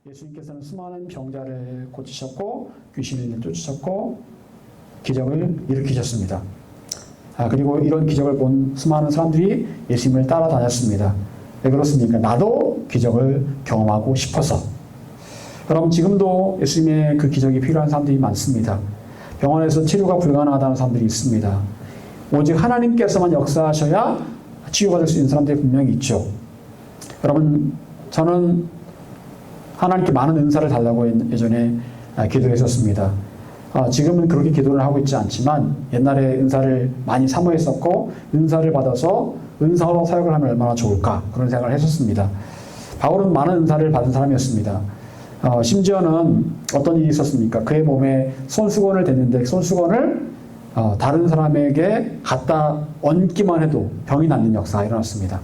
예수님께서는 수많은 병자를 고치셨고 귀신을 쫓으셨고 기적을 일으키셨습니다. 그리고 이런 기적을 본 수많은 사람들이 예수님을 따라다녔습니다. 왜 그렇습니까? 나도 기적을 경험하고 싶어서. 그럼 지금도 예수님의 그 기적이 필요한 사람들이 많습니다. 병원에서 치료가 불가능하다는 사람들이 있습니다. 오직 하나님께서만 역사하셔야 치유가 될 수 있는 사람들이 분명히 있죠. 여러분, 저는 하나님께 많은 은사를 달라고 예전에 기도했었습니다. 지금은 그렇게 기도를 하고 있지 않지만 옛날에 은사를 많이 사모했었고 은사를 받아서 은사로 사역을 하면 얼마나 좋을까 그런 생각을 했었습니다. 바울은 많은 은사를 받은 사람이었습니다. 심지어는 어떤 일이 있었습니까? 그의 몸에 손수건을 댔는데 손수건을 다른 사람에게 갖다 얹기만 해도 병이 낫는 역사가 일어났습니다.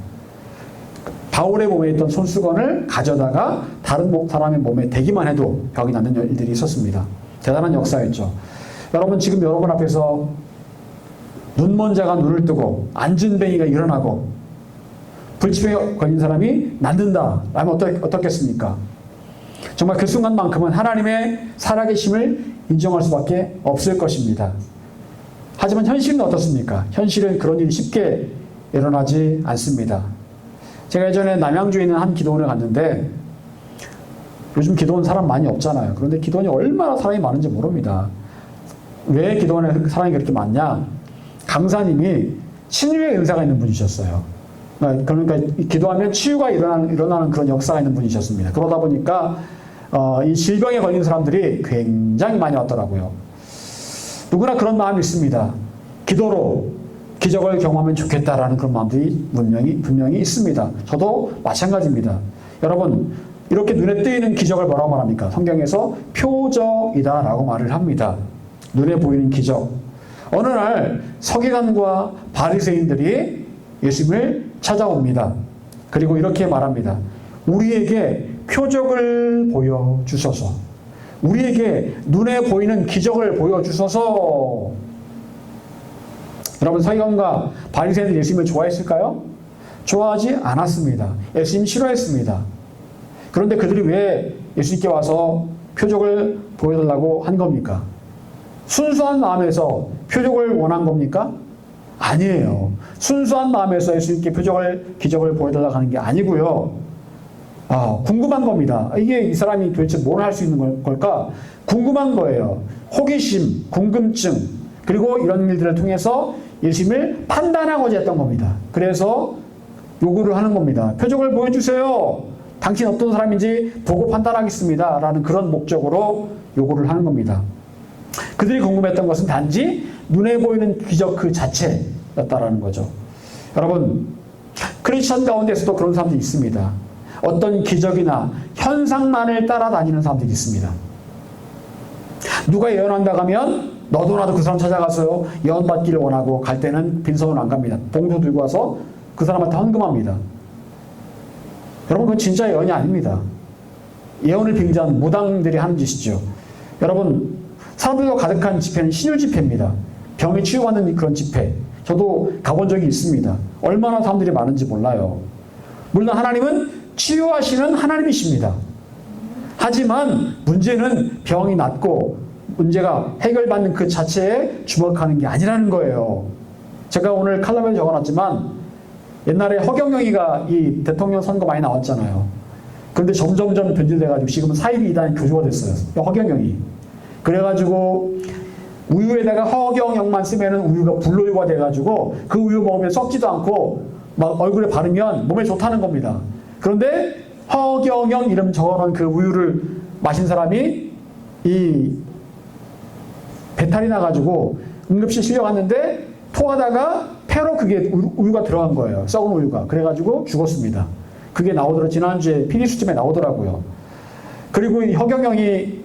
바울의 몸에 있던 손수건을 가져다가 다른 사람의 몸에 대기만 해도 병이 낫는 일들이 있었습니다. 대단한 역사였죠. 여러분, 지금 여러분 앞에서 눈먼 자가 눈을 뜨고 앉은 뱅이가 일어나고 불치병에 걸린 사람이 낫는다 라면 어떻겠습니까? 정말 그 순간만큼은 하나님의 살아계심을 인정할 수밖에 없을 것입니다. 하지만 현실은 어떻습니까? 현실은 그런 일이 쉽게 일어나지 않습니다. 제가 예전에 남양주에 있는 한 기도원에 갔는데 요즘 기도원 사람 많이 없잖아요. 그런데 기도원이 얼마나 사람이 많은지 모릅니다. 왜 기도원에 사람이 그렇게 많냐? 강사님이 치유의 은사가 있는 분이셨어요. 그러니까 기도하면 치유가 일어나는 그런 역사가 있는 분이셨습니다. 그러다 보니까 이 질병에 걸린 사람들이 굉장히 많이 왔더라고요. 누구나 그런 마음이 있습니다. 기도로 기적을 경험하면 좋겠다라는 그런 마음들이 분명히 있습니다. 저도 마찬가지입니다. 여러분, 이렇게 눈에 띄는 기적을 뭐라고 말합니까? 성경에서 표적이다라고 말을 합니다. 눈에 보이는 기적. 어느 날 서기관과 바리새인들이 예수님을 찾아옵니다. 그리고 이렇게 말합니다. 우리에게 표적을 보여주소서. 우리에게 눈에 보이는 기적을 보여주소서. 여러분, 서기관과 바리새인들 예수님을 좋아했을까요? 좋아하지 않았습니다. 예수님 싫어했습니다. 그런데 그들이 왜 예수님께 와서 표적을 보여달라고 한 겁니까? 순수한 마음에서 표적을 원한 겁니까? 아니에요. 순수한 마음에서 예수님께 기적을 보여달라고 하는 게 아니고요. 궁금한 겁니다. 이게 이 사람이 도대체 뭘 할 수 있는 걸까? 궁금한 거예요. 호기심, 궁금증, 그리고 이런 일들을 통해서 예수님을 판단하고자 했던 겁니다. 그래서 요구를 하는 겁니다. 표적을 보여주세요. 당신 어떤 사람인지 보고 판단하겠습니다. 라는 그런 목적으로 요구를 하는 겁니다. 그들이 궁금했던 것은 단지 눈에 보이는 기적 그 자체였다라는 거죠. 여러분, 크리스천 가운데서도 그런 사람들이 있습니다. 어떤 기적이나 현상만을 따라다니는 사람들이 있습니다. 누가 예언한다고 하면 너도 나도 그 사람 찾아가서요 예언 받기를 원하고 갈 때는 빈손으로 안 갑니다. 봉투 들고 와서 그 사람한테 헌금합니다. 여러분, 그건 진짜 예언이 아닙니다. 예언을 빙자한 무당들이 하는 짓이죠. 여러분, 사람들과 가득한 집회는 신유 집회입니다. 병이 치유받는 그런 집회. 저도 가본 적이 있습니다. 얼마나 사람들이 많은지 몰라요. 물론 하나님은 치유하시는 하나님이십니다. 하지만 문제는 병이 낫고 문제가 해결받는 그 자체에 주목하는 게 아니라는 거예요. 제가 오늘 칼럼에 적어놨지만 옛날에 허경영이가 이 대통령 선거 많이 나왔잖아요. 그런데 점점점 변질돼가지고 지금은 사이비 이단의 교주가 됐어요. 허경영이. 그래가지고 우유에다가 허경영만 쓰면은 우유가 불로유가 돼가지고 그 우유 먹으면 썩지도 않고 막 얼굴에 바르면 몸에 좋다는 겁니다. 그런데 허경영 이름 적어놓은 그 우유를 마신 사람이 이 배탈이 나가지고 응급실 실려갔는데 토하다가 폐로 그게 우유가 들어간 거예요. 썩은 우유가. 그래가지고 죽었습니다. 그게 나오더라고요. 지난주에 PD수첩에 나오더라고요. 그리고 이 허경영이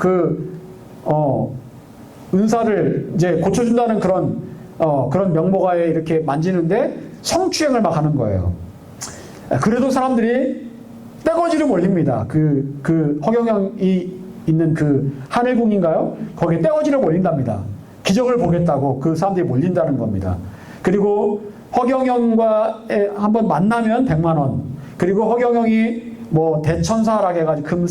은사를 이제 고쳐준다는 그런 명목하에 이렇게 만지는데 성추행을 막 하는 거예요. 그래도 사람들이 떼거지를 몰립니다. 그 허경영이 있는 그 하늘궁인가요? 거기에 떼거지를 몰린답니다. 기적을 보겠다고 그 사람들이 몰린다는 겁니다. 그리고 허경영과 한번 만나면 100만 원. 그리고 허경영이 뭐 대천사라고 해가지고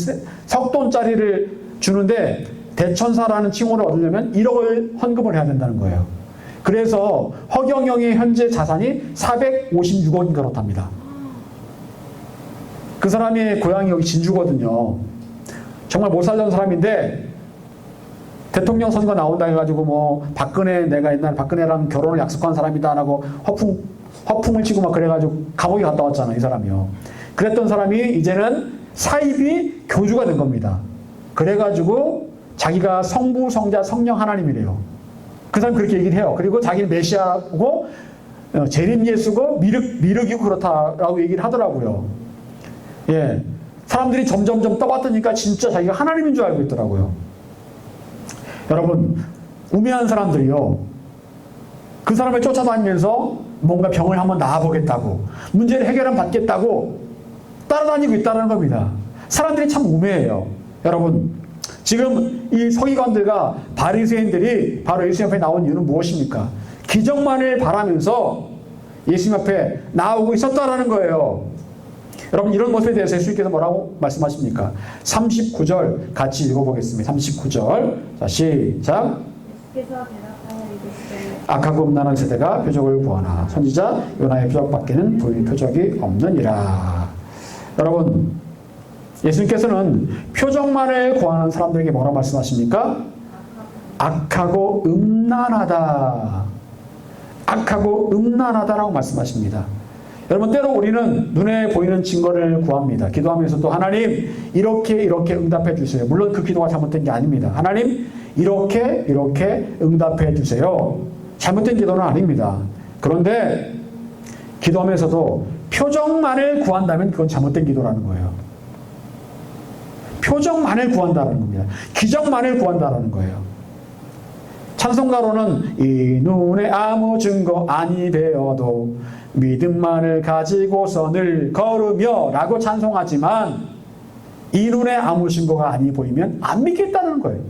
석돈짜리를 주는데 대천사라는 칭호를 얻으려면 1억을 헌금을 해야 된다는 거예요. 그래서 허경영의 현재 자산이 456억인 그렇답니다. 그 사람의 고향이 여기 진주거든요. 정말 못 살던 사람인데 대통령 선거 나온다 해가지고 뭐 내가 옛날에 박근혜랑 결혼을 약속한 사람이다라고 허풍을 치고 막 그래가지고 감옥에 갔다 왔잖아, 이 사람이요. 그랬던 사람이 이제는 사입이 교주가 된 겁니다. 그래가지고 자기가 성부, 성자, 성령 하나님이래요. 그 사람이 그렇게 얘기를 해요. 그리고 자기는 메시아고 재림 예수고 미륵이고 그렇다라고 얘기를 하더라고요. 예, 사람들이 점점점 떠받드니까 진짜 자기가 하나님인 줄 알고 있더라고요. 여러분, 우매한 사람들이요, 그 사람을 쫓아다니면서 뭔가 병을 한번 나아보겠다고, 문제를 해결하면 받겠다고 따라다니고 있다는 겁니다. 사람들이 참 우매해요. 여러분, 지금 이 서기관들과 바리새인들이 바로 예수님 앞에 나온 이유는 무엇입니까? 기적만을 바라면서 예수님 앞에 나오고 있었다라는 거예요. 여러분, 이런 모습에 대해서 예수님께서 뭐라고 말씀하십니까? 39절 같이 읽어보겠습니다. 39절. 자, 시작. 악하고 음란한 세대가 표적을 구하나 선지자 요나의 표적밖에는 보일 표적이 없느니라. 여러분, 예수님께서는 표적만을 구하는 사람들에게 뭐라고 말씀하십니까? 악하고 음란하다. 악하고 음란하다라고 말씀하십니다. 여러분, 때로 우리는 눈에 보이는 증거를 구합니다. 기도하면서도 하나님 이렇게 응답해 주세요. 물론 그 기도가 잘못된 게 아닙니다. 하나님 이렇게 응답해 주세요. 잘못된 기도는 아닙니다. 그런데 기도하면서도 표적만을 구한다면 그건 잘못된 기도라는 거예요. 표적만을 구한다는 겁니다. 기적만을 구한다는 거예요. 찬송가로는 이 눈에 아무 증거 아니 되어도 믿음만을 가지고서 늘 걸으며 라고 찬송하지만 이 눈에 아무 증거가 아니 보이면 안 믿겠다는 거예요.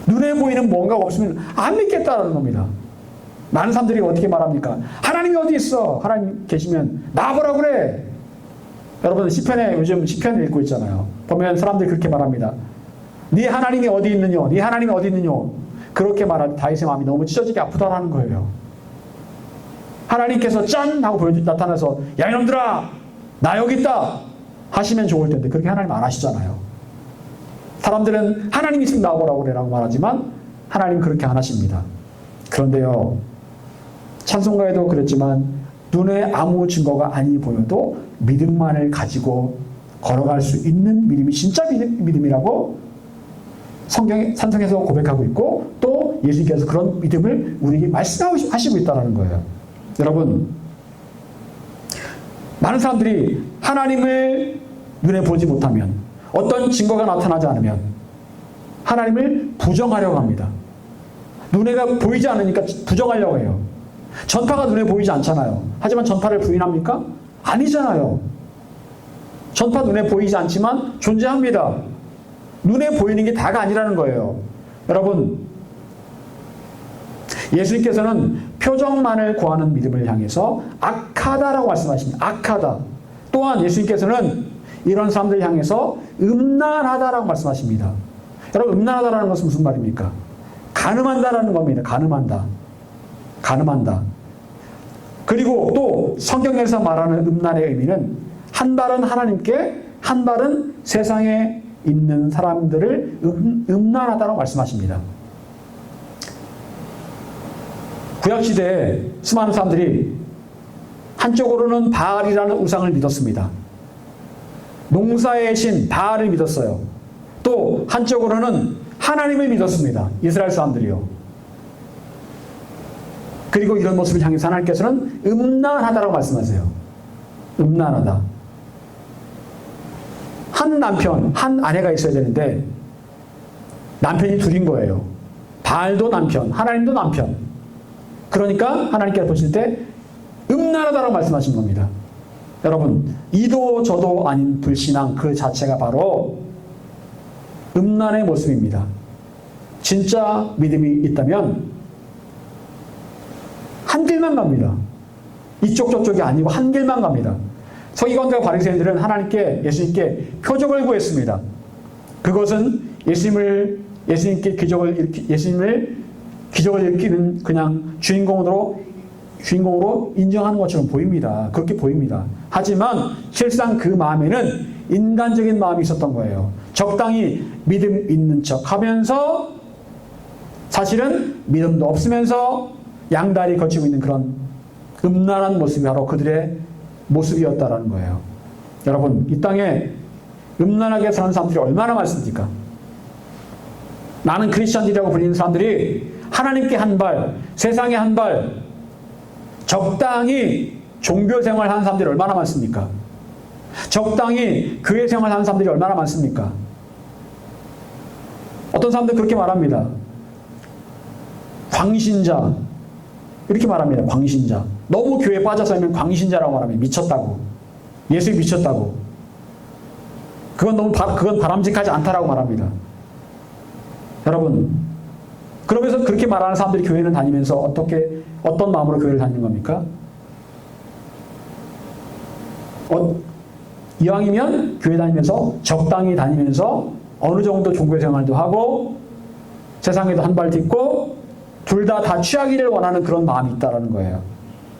눈에 보이는 뭔가가 없으면 안 믿겠다는 겁니다. 많은 사람들이 어떻게 말합니까? 하나님이 어디 있어? 하나님 계시면 나보라 그래. 여러분, 시편에 요즘 시편을 읽고 있잖아요. 보면 사람들이 그렇게 말합니다. 네 하나님이 어디 있느냐? 네 하나님이 어디 있느냐? 그렇게 말할 다윗의 마음이 너무 찢어지게 아프다라는 거예요. 하나님께서 짠! 하고 나타나서 야 이놈들아! 나 여기 있다! 하시면 좋을 텐데 그렇게 하나님 안 하시잖아요. 사람들은 하나님 있으면 나오라고 그래라고 말하지만 하나님 그렇게 안 하십니다. 그런데요, 찬송가에도 그랬지만 눈에 아무 증거가 아니 보여도 믿음만을 가지고 걸어갈 수 있는 믿음이 진짜 믿음이라고 산성에서 고백하고 있고 또 예수님께서 그런 믿음을 우리에게 말씀하시고 있다는 거예요. 여러분, 많은 사람들이 하나님을 눈에 보지 못하면 어떤 증거가 나타나지 않으면 하나님을 부정하려고 합니다. 눈에가 보이지 않으니까 부정하려고 해요. 전파가 눈에 보이지 않잖아요. 하지만 전파를 부인합니까? 아니잖아요. 전파 눈에 보이지 않지만 존재합니다. 눈에 보이는 게 다가 아니라는 거예요. 여러분, 예수님께서는 표적만을 구하는 믿음을 향해서 악하다라고 말씀하십니다. 악하다. 또한 예수님께서는 이런 사람들을 향해서 음란하다라고 말씀하십니다. 여러분, 음란하다라는 것은 무슨 말입니까? 간음한다라는 겁니다. 간음한다. 그리고 또 성경에서 말하는 음란의 의미는 한 발은 하나님께, 한 발은 세상에 있는 사람들을 음란하다라고 말씀하십니다. 구약시대에 수많은 사람들이 한쪽으로는 바알이라는 우상을 믿었습니다. 농사의 신 바알을 믿었어요. 또 한쪽으로는 하나님을 믿었습니다. 이스라엘 사람들이요. 그리고 이런 모습을 향해서 하나님께서는 음란하다라고 말씀하세요. 음란하다. 한 남편, 한 아내가 있어야 되는데 남편이 둘인 거예요. 바알도 남편, 하나님도 남편. 그러니까 하나님께서 보실 때 음란하다라고 말씀하신 겁니다. 여러분, 이도 저도 아닌 불신앙 그 자체가 바로 음란의 모습입니다. 진짜 믿음이 있다면 한 길만 갑니다. 이쪽 저쪽이 아니고 한 길만 갑니다. 서기관들과 바리새인들은 하나님께 예수님께 표적을 구했습니다. 그것은 예수님을 기적을 일으키는 그냥 주인공으로 인정하는 것처럼 보입니다. 그렇게 보입니다. 하지만 실상 그 마음에는 인간적인 마음이 있었던 거예요. 적당히 믿음 있는 척 하면서 사실은 믿음도 없으면서 양다리 걸치고 있는 그런 음란한 모습이 바로 그들의 모습이었다라는 거예요. 여러분, 이 땅에 음란하게 사는 사람들이 얼마나 많습니까? 나는 크리스천들이라고 불리는 사람들이 하나님께 한 발, 세상에 한 발, 적당히 종교 생활하는 사람들이 얼마나 많습니까? 적당히 교회 생활하는 사람들이 얼마나 많습니까? 어떤 사람들 그렇게 말합니다. 광신자, 이렇게 말합니다. 광신자. 너무 교회에 빠져서 하면 광신자라고 말합니다. 미쳤다고. 예수에 미쳤다고. 그건 바람직하지 않다라고 말합니다. 여러분, 그러면서 그렇게 말하는 사람들이 교회를 다니면서 어떤 마음으로 교회를 다니는 겁니까? 이왕이면 교회 다니면서 적당히 다니면서 어느 정도 종교 생활도 하고 세상에도 한 발 딛고 둘 다 취하기를 원하는 그런 마음이 있다는 거예요.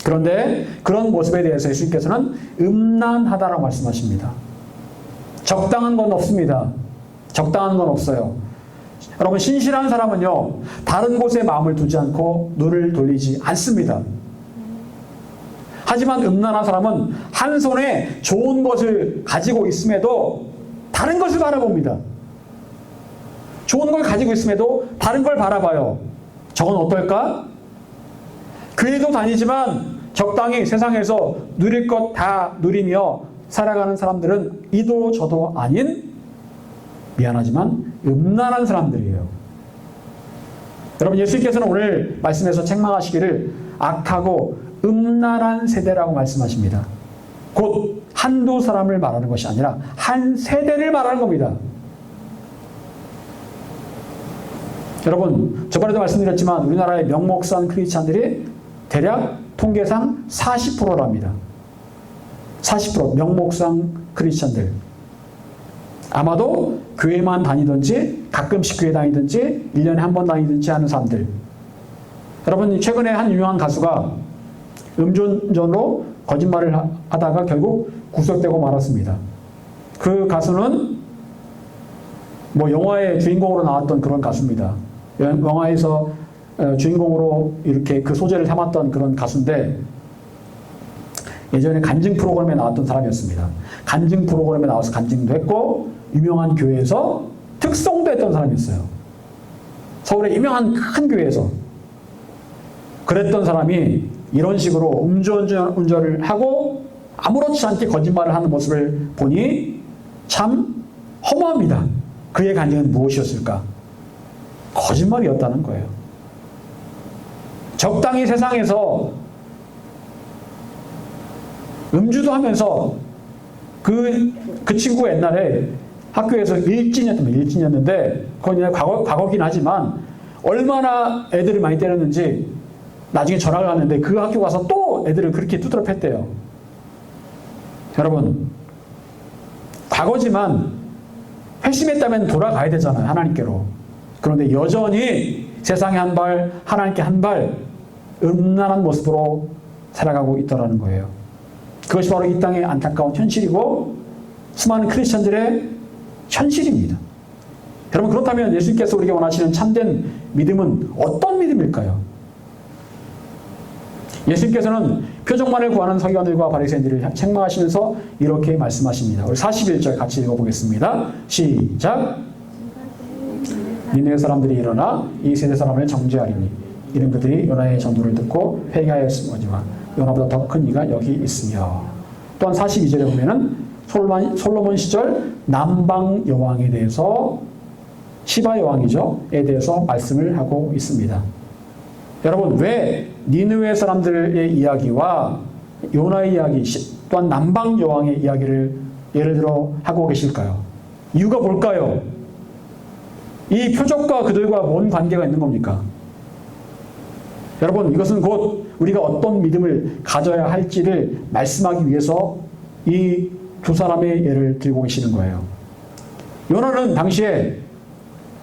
그런데 그런 모습에 대해서 예수님께서는 음란하다라고 말씀하십니다. 적당한 건 없습니다. 적당한 건 없어요. 여러분, 신실한 사람은요, 다른 곳에 마음을 두지 않고 눈을 돌리지 않습니다. 하지만 음란한 사람은 한 손에 좋은 것을 가지고 있음에도 다른 것을 바라봅니다. 좋은 걸 가지고 있음에도 다른 걸 바라봐요. 저건 어떨까? 교회도 다니지만 적당히 세상에서 누릴 것 다 누리며 살아가는 사람들은 이도 저도 아닌, 미안하지만 음란한 사람들이에요. 여러분, 예수님께서는 오늘 말씀에서 책망하시기를 악하고 음란한 세대라고 말씀하십니다. 곧 한두 사람을 말하는 것이 아니라 한 세대를 말하는 겁니다. 여러분, 저번에도 말씀드렸지만 우리나라의 명목상 크리스찬들이 대략 통계상 40%랍니다. 40% 명목상 크리스찬들. 아마도 교회만 다니든지 가끔씩 교회 다니든지 1년에 한 번 다니든지 하는 사람들. 여러분, 최근에 한 유명한 가수가 음주운전으로 거짓말을 하다가 결국 구속되고 말았습니다. 그 가수는 영화의 주인공으로 나왔던 그런 가수입니다. 영화에서 주인공으로 이렇게 그 소재를 삼았던 그런 가수인데 예전에 간증 프로그램에 나왔던 사람이었습니다. 간증 프로그램에 나와서 간증도 했고 유명한 교회에서 특송도 했던 사람이었어요. 서울의 유명한 큰 교회에서. 그랬던 사람이 이런 식으로 음주운전을 하고 아무렇지 않게 거짓말을 하는 모습을 보니 참 허무합니다. 그의 간증은 무엇이었을까? 거짓말이었다는 거예요. 적당히 세상에서 음주도 하면서 그 친구가 옛날에 학교에서 일진이었는데 그건 그냥 과거긴 하지만 얼마나 애들을 많이 때렸는지 나중에 전화가 왔는데 그 학교 가서 또 애들을 그렇게 두드려 팼대요. 여러분, 과거지만 회심했다면 돌아가야 되잖아요. 하나님께로. 그런데 여전히 세상에 한 발, 하나님께 한 발 음란한 모습으로 살아가고 있더라는 거예요. 그것이 바로 이 땅의 안타까운 현실이고 수많은 크리스천들의 현실입니다. 여러분, 그렇다면 예수님께서 우리가 원하시는 참된 믿음은 어떤 믿음일까요? 예수님께서는 표적만을 구하는 서기관들과 바리새인들을 책망하시면서 이렇게 말씀하십니다. 우리 41절 같이 읽어보겠습니다. 시작. 니네 사람들이 일어나 이 세대 사람을 정죄하리니 이런 그들이 요나의 전도를 듣고 회개하였으니와 요나보다 더 큰 이가 여기 있으며. 또한 42절에 보면은 솔로몬 시절 남방 여왕에 대해서 시바 여왕이죠에 대해서 말씀을 하고 있습니다. 여러분, 왜 니느웨 사람들의 이야기와 요나의 이야기 또한 남방 여왕의 이야기를 예를 들어 하고 계실까요? 이유가 뭘까요? 이 표적과 그들과 뭔 관계가 있는 겁니까? 여러분, 이것은 곧 우리가 어떤 믿음을 가져야 할지를 말씀하기 위해서 이 두 사람의 예를 들고 계시는 거예요. 요나는 당시에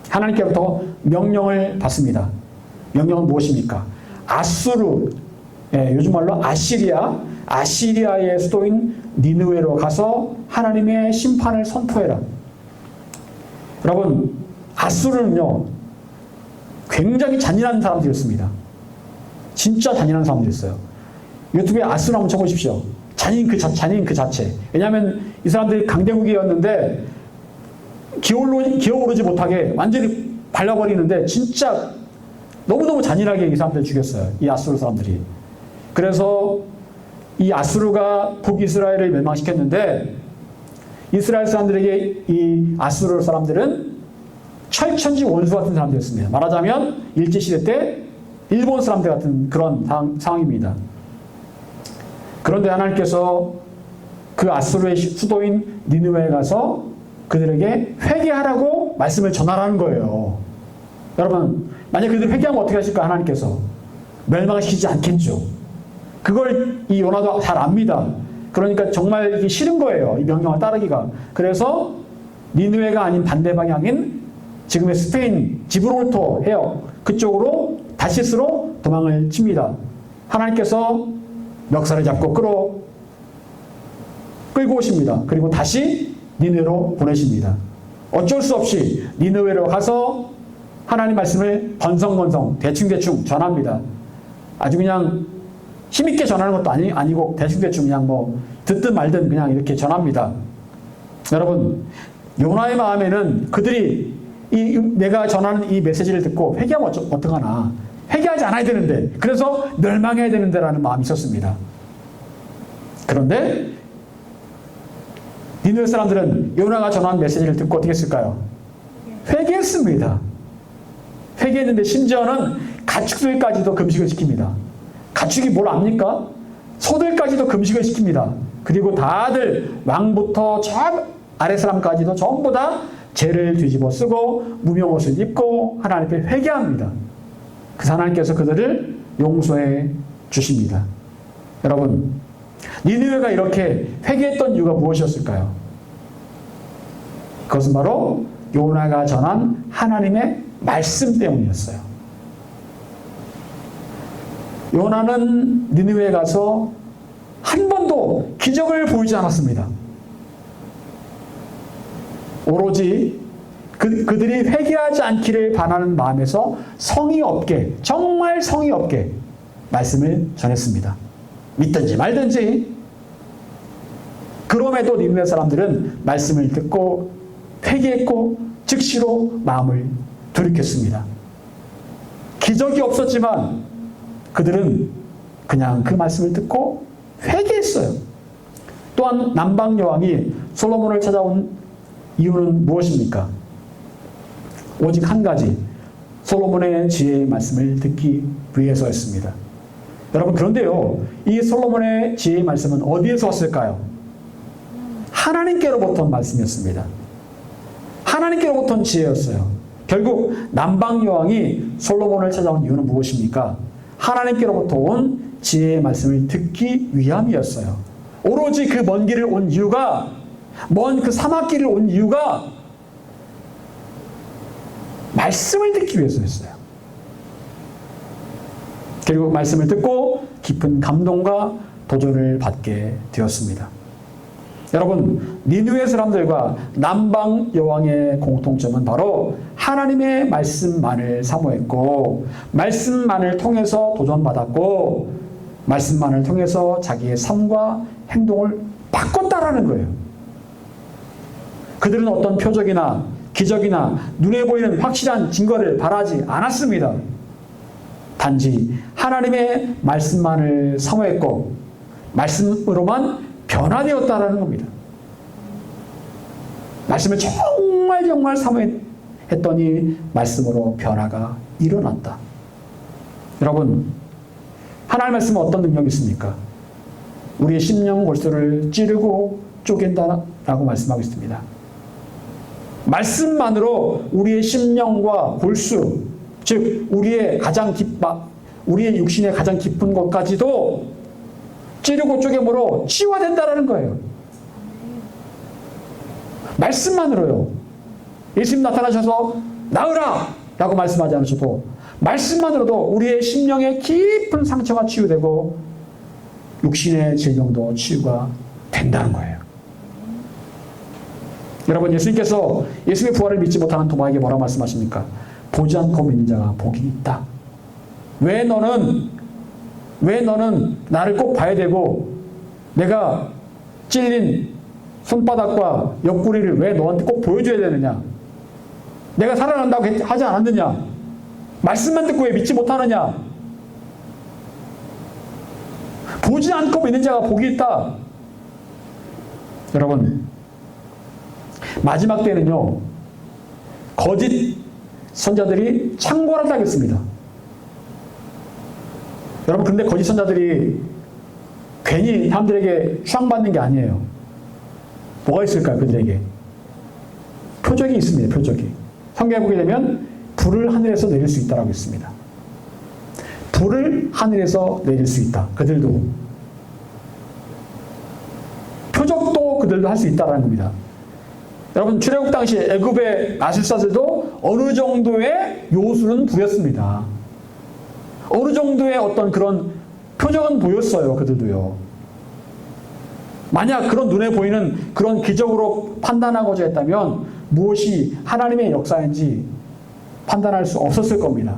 하나님께로부터 명령을 받습니다. 명령은 무엇입니까? 아수르, 요즘 말로 아시리아의 수도인 니느웨로 가서 하나님의 심판을 선포해라. 여러분, 아수르는요, 굉장히 잔인한 사람들이었습니다. 진짜 잔인한 사람들이었어요. 유튜브에 아수르 한번 쳐보십시오. 잔인 그 자체. 왜냐하면 이 사람들이 강대국이었는데 기어오르지 못하게 완전히 발라버리는데 진짜 너무너무 잔인하게 이 사람들 죽였어요. 이 아수르 사람들이. 그래서 이 아수르가 북이스라엘을 멸망시켰는데 이스라엘 사람들에게 이 아수르 사람들은 철천지 원수 같은 사람들이었습니다. 말하자면 일제시대 때 일본 사람들 같은 그런 상황입니다. 그런데 하나님께서 그 아수르의 수도인 니느웨에 가서 그들에게 회개하라고 말씀을 전하라는 거예요. 여러분, 만약 그들이 회개하면 어떻게 하실까? 하나님께서 멸망시키지 않겠죠. 그걸 이 요나도 잘 압니다. 그러니까 정말 이게 싫은 거예요. 이 명령을 따르기가. 그래서 니느웨가 아닌 반대 방향인 지금의 스페인 지브롤터 해역 그쪽으로 다시스로 도망을 칩니다. 하나님께서 멱살을 잡고 끌고 오십니다. 그리고 다시 니느웨로 보내십니다. 어쩔 수 없이 니느웨로 가서 하나님 말씀을 건성건성 대충대충 전합니다. 아주 그냥 힘있게 전하는 것도 아니고 대충대충 그냥 뭐 듣든 말든 그냥 이렇게 전합니다. 여러분, 요나의 마음에는 그들이 내가 전하는 이 메시지를 듣고 회개하면 어떡하나. 회개하지 않아야 되는데, 그래서 멸망해야 되는데라는 마음이 있었습니다. 그런데 니느웨 사람들은 요나가 전한 메시지를 듣고 어떻게 했을까요? 회개했습니다. 회개했는데 심지어는 가축들까지도 금식을 시킵니다. 가축이 뭘 압니까? 소들까지도 금식을 시킵니다. 그리고 다들 왕부터 저 아래 사람까지도 전부 다 죄를 뒤집어 쓰고 무명옷을 입고 하나님 앞에 회개합니다. 그 하나님께서 그들을 용서해 주십니다. 여러분, 니느웨가 이렇게 회개했던 이유가 무엇이었을까요? 그것은 바로 요나가 전한 하나님의 말씀 때문이었어요. 요나는 니느웨에 가서 한 번도 기적을 보이지 않았습니다. 오로지 그들이 회개하지 않기를 바라는 마음에서 성의 없게, 정말 성의 없게 말씀을 전했습니다. 믿든지 말든지. 그럼에도 니느웨 사람들은 말씀을 듣고 회개했고 즉시로 마음을 돌이켰습니다. 기적이 없었지만 그들은 그냥 그 말씀을 듣고 회개했어요. 또한 남방 여왕이 솔로몬을 찾아온 이유는 무엇입니까? 오직 한 가지, 솔로몬의 지혜의 말씀을 듣기 위해서였습니다. 여러분, 그런데요, 이 솔로몬의 지혜의 말씀은 어디에서 왔을까요? 하나님께로부터 온 말씀이었습니다. 하나님께로부터 온 지혜였어요. 결국 남방 여왕이 솔로몬을 찾아온 이유는 무엇입니까? 하나님께로부터 온 지혜의 말씀을 듣기 위함이었어요. 오로지 그 먼 길을 온 이유가, 먼 그 사막길을 온 이유가 말씀을 듣기 위해서였어요. 그리고 말씀을 듣고 깊은 감동과 도전을 받게 되었습니다. 여러분, 니느웨 사람들과 남방 여왕의 공통점은 바로 하나님의 말씀만을 사모했고, 말씀만을 통해서 도전받았고, 말씀만을 통해서 자기의 삶과 행동을 바꿨다라는 거예요. 그들은 어떤 표적이나 기적이나 눈에 보이는 확실한 증거를 바라지 않았습니다. 단지 하나님의 말씀만을 사모했고 말씀으로만 변화되었다라는 겁니다. 말씀을 정말 사모했더니 말씀으로 변화가 일어났다. 여러분, 하나님의 말씀은 어떤 능력이 있습니까? 우리의 심령 골수를 찌르고 쪼갠다라고 말씀하고 있습니다. 말씀만으로 우리의 심령과 골수, 즉 우리의 육신의 가장 깊은 곳까지도 찌르고 쪼개므로 치유화된다라는 거예요. 말씀만으로요. 예수님 나타나셔서 나으라! 라고 말씀하지 않으셔도 말씀만으로도 우리의 심령의 깊은 상처가 치유되고 육신의 질병도 치유가 된다는 거예요. 여러분, 예수님께서 예수님의 부활을 믿지 못하는 도마에게 뭐라고 말씀하십니까? 보지 않고 믿는 자가 복이 있다. 왜 너는 나를 꼭 봐야 되고 내가 찔린 손바닥과 옆구리를 왜 너한테 꼭 보여줘야 되느냐? 내가 살아난다고 하지 않았느냐? 말씀만 듣고 왜 믿지 못하느냐? 보지 않고 믿는 자가 복이 있다. 여러분, 마지막 때는요, 거짓 선자들이 창궐하다겠습니다. 여러분, 근데 거짓 선자들이 괜히 사람들에게 추앙받는 게 아니에요. 뭐가 있을까요, 그들에게? 표적이 있습니다, 표적이. 성경에 보게 되면 불을 하늘에서 내릴 수 있다라고 했습니다. 불을 하늘에서 내릴 수 있다. 그들도. 표적도 그들도 할 수 있다라는 겁니다. 여러분, 출애굽 당시 애굽의 마술사들도 어느 정도의 요술은 부렸습니다. 어느 정도의 어떤 그런 표적은 보였어요, 그들도요. 만약 그런 눈에 보이는 그런 기적으로 판단하고자 했다면 무엇이 하나님의 역사인지 판단할 수 없었을 겁니다.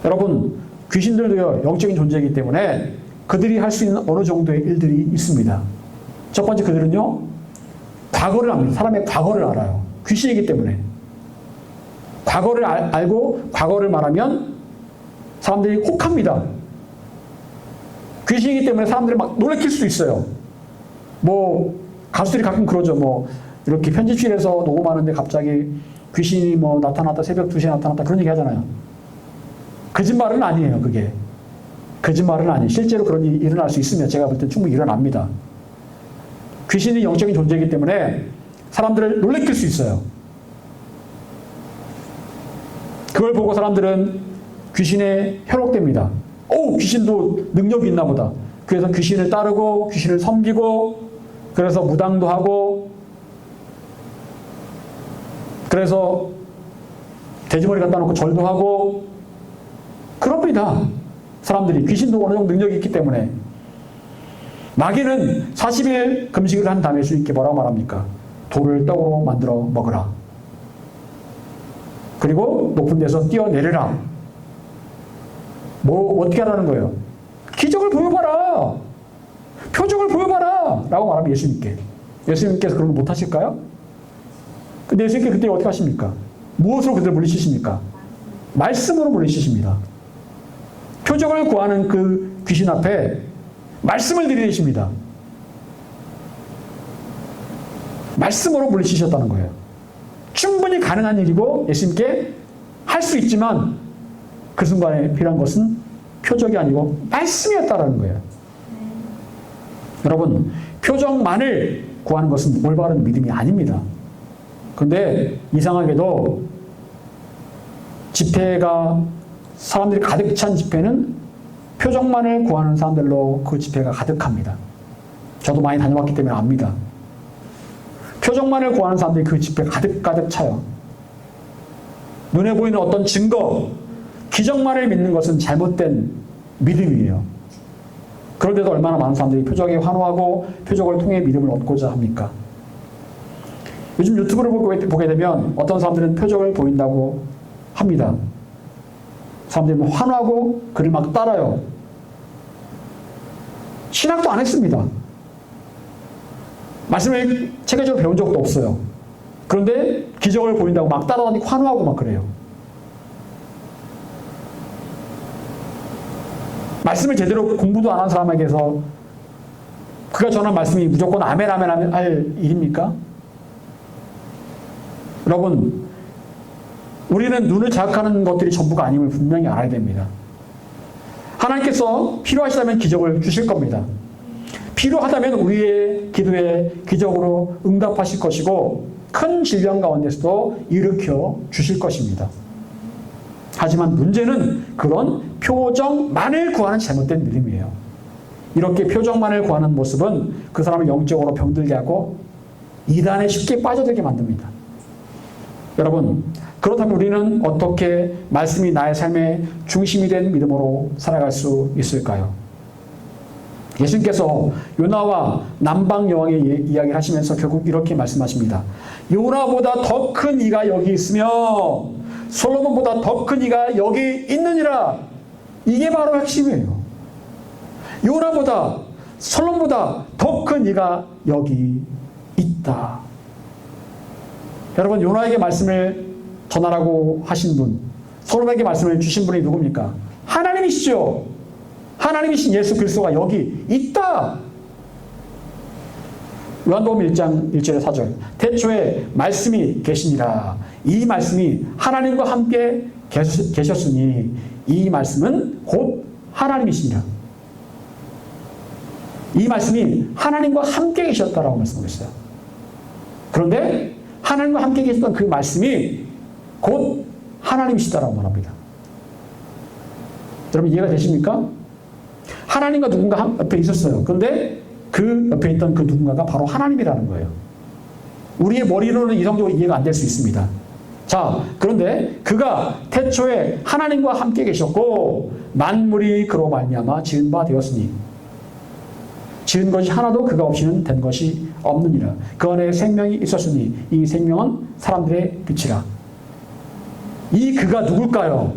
여러분, 귀신들도요, 영적인 존재이기 때문에 그들이 할 수 있는 어느 정도의 일들이 있습니다. 첫 번째, 그들은요, 과거를 압니다. 사람의 과거를 알아요. 귀신이기 때문에. 과거를 알고 과거를 말하면 사람들이 혹합니다. 귀신이기 때문에 사람들이 막 놀래킬 수도 있어요. 뭐 가수들이 가끔 그러죠. 뭐 이렇게 편집실에서 녹음하는데 갑자기 귀신이 뭐 나타났다, 새벽 2시에 나타났다, 그런 얘기 하잖아요. 거짓말은 아니에요, 그게. 거짓말은 아니에요. 실제로 그런 일이 일어날 수 있으면 제가 볼 때 충분히 일어납니다. 귀신이 영적인 존재이기 때문에 사람들을 놀래킬 수 있어요. 그걸 보고 사람들은 귀신에 현혹됩니다. 오, 귀신도 능력이 있나 보다. 그래서 귀신을 따르고 귀신을 섬기고, 그래서 무당도 하고, 그래서 돼지머리 갖다 놓고 절도 하고 그럽니다. 사람들이. 귀신도 어느 정도 능력이 있기 때문에. 마귀는 40일 금식을 한 다음에 예수님께 뭐라고 말합니까? 돌을 떡으로 만들어 먹으라. 그리고 높은 데서 뛰어내려라. 뭐 어떻게 하라는 거예요? 기적을 보여봐라. 표적을 보여봐라. 라고 말하면 예수님께. 예수님께서 그런 거 못하실까요? 근데 예수님께 그때 어떻게 하십니까? 무엇으로 그들을 물리치십니까? 말씀으로 물리치십니다. 표적을 구하는 그 귀신 앞에 말씀을 들이대십니다. 말씀으로 물리치셨다는 거예요. 충분히 가능한 일이고 예수님께 할 수 있지만 그 순간에 필요한 것은 표적이 아니고 말씀이었다는 거예요. 여러분, 표적만을 구하는 것은 올바른 믿음이 아닙니다. 근데 이상하게도 집회가, 사람들이 가득 찬 집회는 표적만을 구하는 사람들로 그 집회가 가득합니다. 저도 많이 다녀왔기 때문에 압니다. 표적만을 구하는 사람들이 그 집회 가득 차요. 눈에 보이는 어떤 증거, 기적만을 믿는 것은 잘못된 믿음이에요. 그런데도 얼마나 많은 사람들이 표적에 환호하고 표적을 통해 믿음을 얻고자 합니까? 요즘 유튜브를 보게 되면 어떤 사람들은 표적을 보인다고 합니다. 사람들이 환호하고 그를 막 따라요. 신학도 안 했습니다. 말씀을 체계적으로 배운 적도 없어요. 그런데 기적을 보인다고 막 따라다니고 환호하고 막 그래요. 말씀을 제대로 공부도 안 한 사람에게서 그가 전한 말씀이 무조건 아멘 할 일입니까? 여러분, 우리는 눈을 자극하는 것들이 전부가 아님을 분명히 알아야 됩니다. 하나님께서 필요하시다면 기적을 주실 겁니다. 필요하다면 우리의 기도에 기적으로 응답하실 것이고 큰 질병 가운데서도 일으켜 주실 것입니다. 하지만 문제는 그런 표적만을 구하는 잘못된 믿음이에요. 이렇게 표적만을 구하는 모습은 그 사람을 영적으로 병들게 하고 이단에 쉽게 빠져들게 만듭니다. 여러분, 그렇다면 우리는 어떻게 말씀이 나의 삶의 중심이 된 믿음으로 살아갈 수 있을까요? 예수님께서 요나와 남방 여왕의 이야기를 하시면서 결국 이렇게 말씀하십니다. 요나보다 더 큰 이가 여기 있으며 솔로몬보다 더 큰 이가 여기 있느니라. 이게 바로 핵심이에요. 요나보다 솔로몬보다 더 큰 이가 여기 있다. 여러분, 요나에게 말씀을 전하라고 하신 분, 솔로몬에게 말씀을 주신 분이 누굽니까? 하나님이시죠. 하나님이신 예수 그리스도가 여기 있다. 요한복음 1장 1절에 4절. 태초에 말씀이 계시니라. 이 말씀이 하나님과 함께 계셨으니 이 말씀은 곧 하나님이시니라. 이 말씀이 하나님과 함께 계셨다라고 말씀하고 있어요. 그런데 하나님과 함께 계셨던 그 말씀이 곧 하나님이시다라고 말합니다. 여러분 이해가 되십니까? 하나님과 누군가 옆에 있었어요. 그런데 그 옆에 있던 그 누군가가 바로 하나님이라는 거예요. 우리의 머리로는 이성적으로 이해가 안 될 수 있습니다. 자, 그런데 그가 태초에 하나님과 함께 계셨고 만물이 그로 말미암아 지은 바 되었으니 지은 것이 하나도 그가 없이는 된 것이 없느니라. 그 안에 생명이 있었으니 이 생명은 사람들의 빛이라. 이 그가 누굴까요?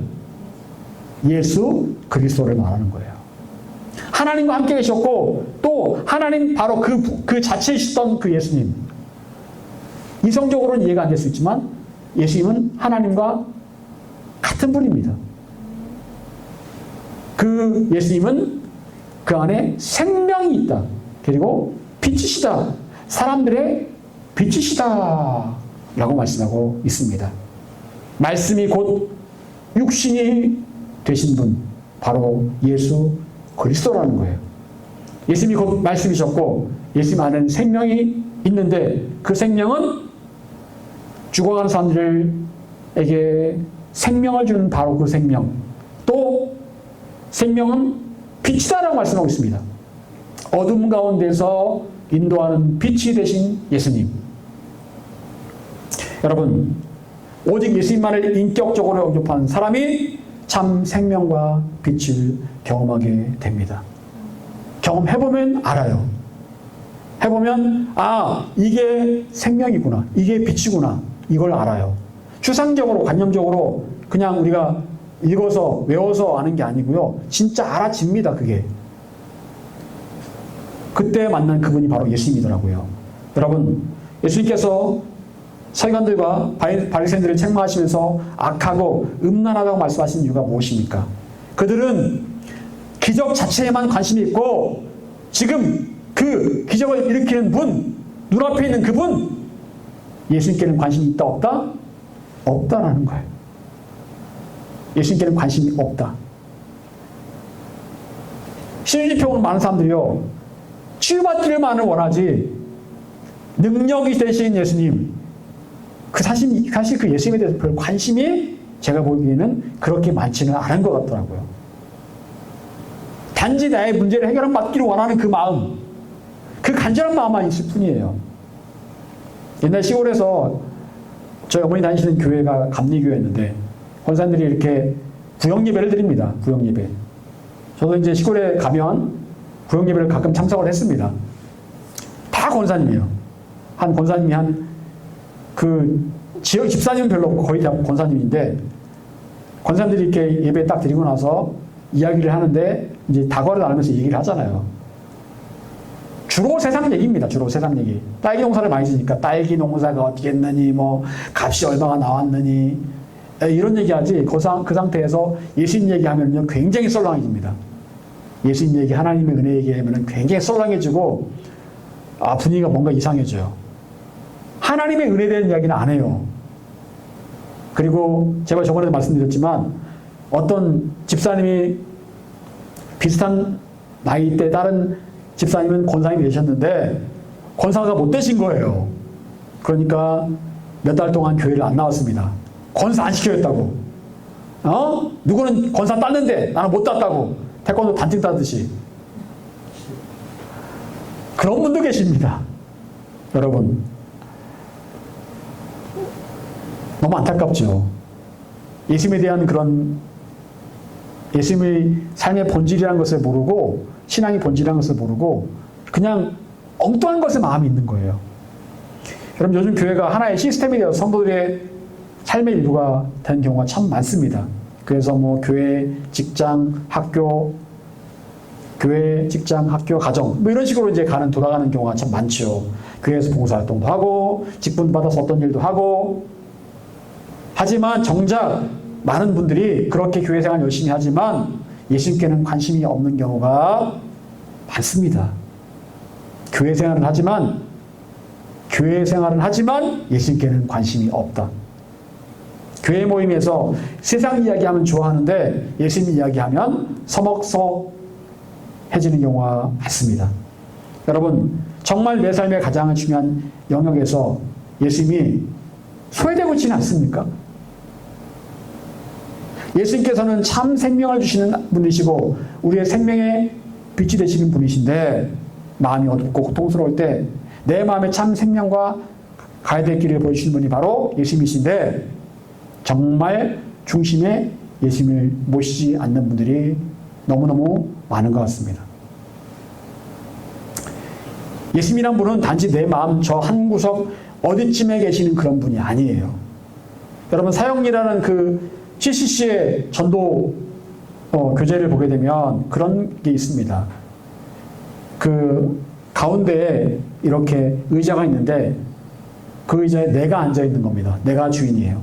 예수 그리스도를 말하는 거예요. 하나님과 함께 계셨고 또 하나님 바로 그 자체이셨던 그 예수님. 이성적으로는 이해가 안 될 수 있지만 예수님은 하나님과 같은 분입니다. 그 예수님은 그 안에 생명이 있다. 그리고 빛이시다. 사람들의 빛이시다. 라고 말씀하고 있습니다. 말씀이 곧 육신이 되신 분, 바로 예수 그리스도라는 거예요. 예수님이 곧 말씀이셨고 예수님 안에는 생명이 있는데 그 생명은 죽어가는 사람들에게 생명을 주는 바로 그 생명. 또 생명은 빛이다라고 말씀하고 있습니다. 어둠 가운데서 인도하는 빛이 되신 예수님. 여러분, 오직 예수님만을 인격적으로 영접한 사람이 참 생명과 빛을 경험하게 됩니다. 경험해보면 알아요. 해보면 이게 생명이구나. 이게 빛이구나. 이걸 알아요. 추상적으로 관념적으로 그냥 우리가 읽어서 외워서 아는 게 아니고요. 진짜 알아집니다. 그게. 그때 만난 그분이 바로 예수님이더라고요. 여러분, 예수님께서 서기관들과 바리새인들을 책망하시면서 악하고 음란하다고 말씀하신 이유가 무엇입니까? 그들은 기적 자체에만 관심이 있고 지금 그 기적을 일으키는 분, 눈앞에 있는 그분, 예수님께는 관심이 있다 없다? 없다라는 거예요. 예수님께는 관심이 없다. 신유지평으로 많은 사람들이요, 치유받기를만을 원하지 능력이 되신 예수님, 사실 그 예수님에 대해서 별 관심이 제가 보기에는 그렇게 많지는 않은 것 같더라고요. 단지 나의 문제를 해결받기를 원하는 그 마음, 그 간절한 마음만 있을 뿐이에요. 옛날 시골에서 저희 어머니 다니시는 교회가 감리교회였는데 권사님들이 이렇게 구역예배를 드립니다. 구역예배. 저도 이제 시골에 가면 구역예배를 가끔 참석을 했습니다. 다 권사님이에요. 한 권사님이 그 지역 집사님은 별로 없고 거의 다 권사님인데 권사님들이 이렇게 예배 딱 드리고 나서 이야기를 하는데 이제 다과를 나누면서 얘기를 하잖아요. 주로 세상 얘기입니다. 주로 세상 얘기. 딸기 농사를 많이 지니까 딸기 농사가 어떻게 했느니, 뭐 값이 얼마가 나왔느니 이런 얘기하지. 그 상태에서 예수님 얘기하면요 굉장히 썰렁해집니다. 예수님 얘기, 하나님의 은혜 얘기하면 굉장히 썰렁해지고 분위기가 뭔가 이상해져요. 하나님의 은혜에 대한 이야기는 안 해요. 그리고 제가 저번에도 말씀드렸지만 어떤 집사님이 비슷한 나이대 다른 집사님은 권사님이 되셨는데 권사가 못 되신 거예요. 그러니까 몇 달 동안 교회를 안 나왔습니다. 권사 안 시켜줬다고. 누구는 권사 땄는데 나는 못 땄다고. 태권도 단증 따듯이. 그런 분도 계십니다. 여러분, 너무 안타깝죠. 예수님에 대한 그런 예수님의 삶의 본질이라는 것을 모르고 신앙의 본질이라는 것을 모르고 그냥 엉뚱한 것에 마음이 있는 거예요. 여러분 요즘 교회가 하나의 시스템이 되어서 성도들의 삶의 일부가 된 경우가 참 많습니다. 그래서 뭐 교회, 직장, 학교, 가정 뭐 이런 식으로 이제 돌아가는 경우가 참 많죠. 교회에서 봉사활동도 하고 직분 받아서 어떤 일도 하고 하지만 정작 많은 분들이 그렇게 교회 생활 열심히 하지만 예수님께는 관심이 없는 경우가 많습니다. 교회 생활은 하지만 예수님께는 관심이 없다. 교회 모임에서 세상 이야기하면 좋아하는데 예수님 이야기하면 서먹서해지는 경우가 많습니다. 여러분 정말 내 삶의 가장 중요한 영역에서 예수님이 소외되고 있지는 않습니까? 예수님께서는 참 생명을 주시는 분이시고 우리의 생명의 빛이 되시는 분이신데 마음이 어둡고 고통스러울 때 내 마음에 참 생명과 가야 될 길을 보여주시는 분이 바로 예수님이신데 정말 중심에 예수님을 모시지 않는 분들이 너무너무 많은 것 같습니다. 예수님이란 분은 단지 내 마음 저 한 구석 어디쯤에 계시는 그런 분이 아니에요. 여러분 사형리라는 그 CCC의 전도 교재를 보게 되면 그런 게 있습니다. 그 가운데에 이렇게 의자가 있는데 그 의자에 내가 앉아 있는 겁니다. 내가 주인이에요.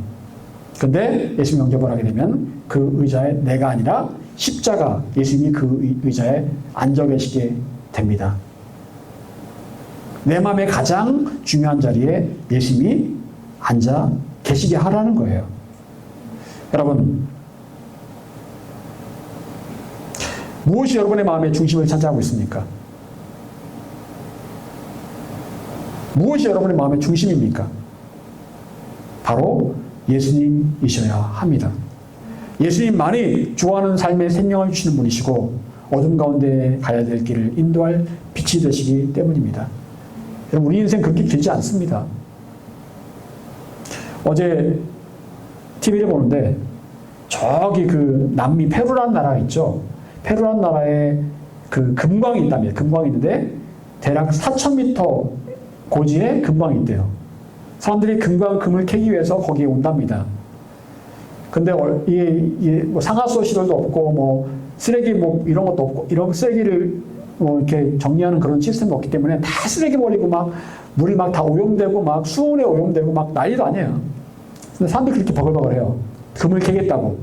근데 예수님 영접을 하게 되면 그 의자에 내가 아니라 십자가 예수님이 그 의자에 앉아 계시게 됩니다. 내 마음의 가장 중요한 자리에 예수님이 앉아 계시게 하라는 거예요. 여러분 무엇이 여러분의 마음의 중심을 차지하고 있습니까? 무엇이 여러분의 마음의 중심입니까? 바로 예수님이셔야 합니다. 예수님만이 좋아하는 삶의 생명을 주시는 분이시고 어둠 가운데 가야 될 길을 인도할 빛이 되시기 때문입니다. 여러분 우리 인생 그렇게 길지 않습니다. 어제 TV를 보는데 저기 그 남미 페루라는 나라가 있죠. 페루라는 나라에 그 금광이 있답니다. 금광이 있는데 대략 4,000m 고지에 금광이 있대요. 사람들이 금을 캐기 위해서 거기에 온답니다. 근데 이게 뭐 상하수 시설도 없고 뭐 쓰레기 뭐 이런 것도 없고 이런 쓰레기를 뭐 이렇게 정리하는 그런 시스템도 없기 때문에 다 쓰레기 버리고 막 물이 막 다 오염되고 막 수온에 오염되고 막 난리도 아니에요. 근데 사람들이 그렇게 버글버글해요. 금을 캐겠다고.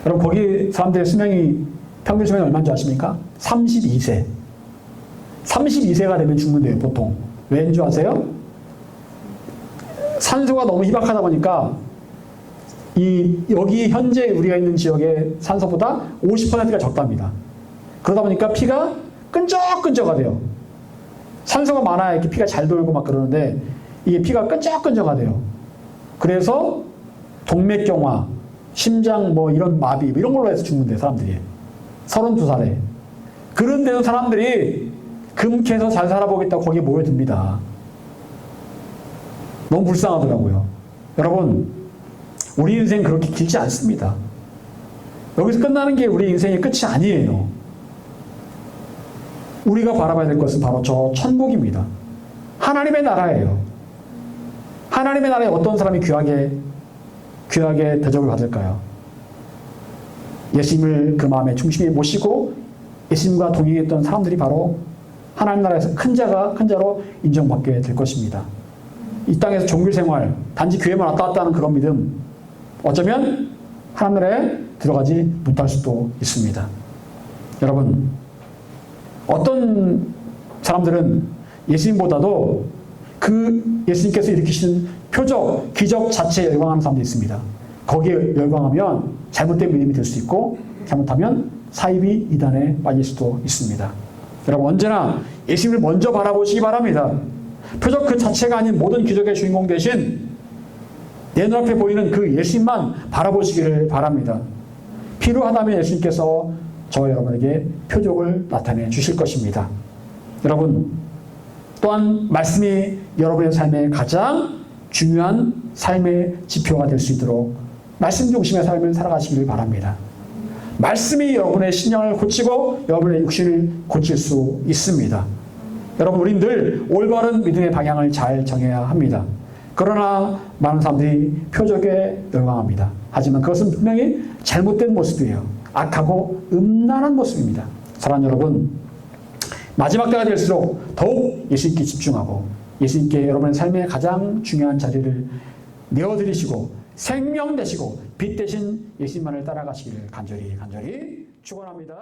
여러분 거기 사람들의 평균 수명이 얼마인지 아십니까? 32세. 32세가 되면 죽는데요, 보통. 왜인 줄 아세요? 산소가 너무 희박하다 보니까 여기 현재 우리가 있는 지역의 산소보다 50%가 적답니다. 그러다 보니까 피가 끈적끈적하대요. 산소가 많아야 이렇게 피가 잘 돌고 막 그러는데 이게 피가 끈적끈적하대요. 그래서 동맥경화, 심장 뭐 이런 마비 이런 걸로 해서 죽는데 사람들이 32살에 그런데도 사람들이 금 캐서 잘 살아보겠다고 거기에 모여듭니다. 너무 불쌍하더라고요. 여러분 우리 인생 그렇게 길지 않습니다. 여기서 끝나는 게 우리 인생의 끝이 아니에요. 우리가 바라봐야 될 것은 바로 저 천국입니다. 하나님의 나라예요. 하나님의 나라에 어떤 사람이 귀하게 대접을 받을까요? 예수님을 그 마음의 중심에 모시고 예수님과 동행했던 사람들이 바로 하나님 나라에서 큰 자로 인정받게 될 것입니다. 이 땅에서 종교생활, 단지 교회만 왔다 갔다 하는 그런 믿음, 어쩌면 하나님 나라에 들어가지 못할 수도 있습니다. 여러분, 어떤 사람들은 예수님보다도 그 예수님께서 일으키신 표적, 기적 자체에 열광하는 사람도 있습니다. 거기에 열광하면 잘못된 믿음이 될 수 있고 잘못하면 사이비 이단에 빠질 수도 있습니다. 여러분 언제나 예수님을 먼저 바라보시기 바랍니다. 표적 그 자체가 아닌 모든 기적의 주인공 대신 내 눈앞에 보이는 그 예수님만 바라보시기를 바랍니다. 필요하다면 예수님께서 저와 여러분에게 표적을 나타내 주실 것입니다. 여러분 또한 말씀이 여러분의 삶에 가장 중요한 삶의 지표가 될 수 있도록 말씀 중심의 삶을 살아가시길 바랍니다. 말씀이 여러분의 신령을 고치고 여러분의 육신을 고칠 수 있습니다. 여러분, 우리는 늘 올바른 믿음의 방향을 잘 정해야 합니다. 그러나 많은 사람들이 표적에 열광합니다. 하지만 그것은 분명히 잘못된 모습이에요. 악하고 음란한 모습입니다. 사랑하는 여러분, 마지막 때가 될수록 더욱 예수님께 집중하고 예수님께 여러분의 삶의 가장 중요한 자리를 내어드리시고 생명 되시고 빛 되신 예수님만을 따라가시기를 간절히 축원합니다.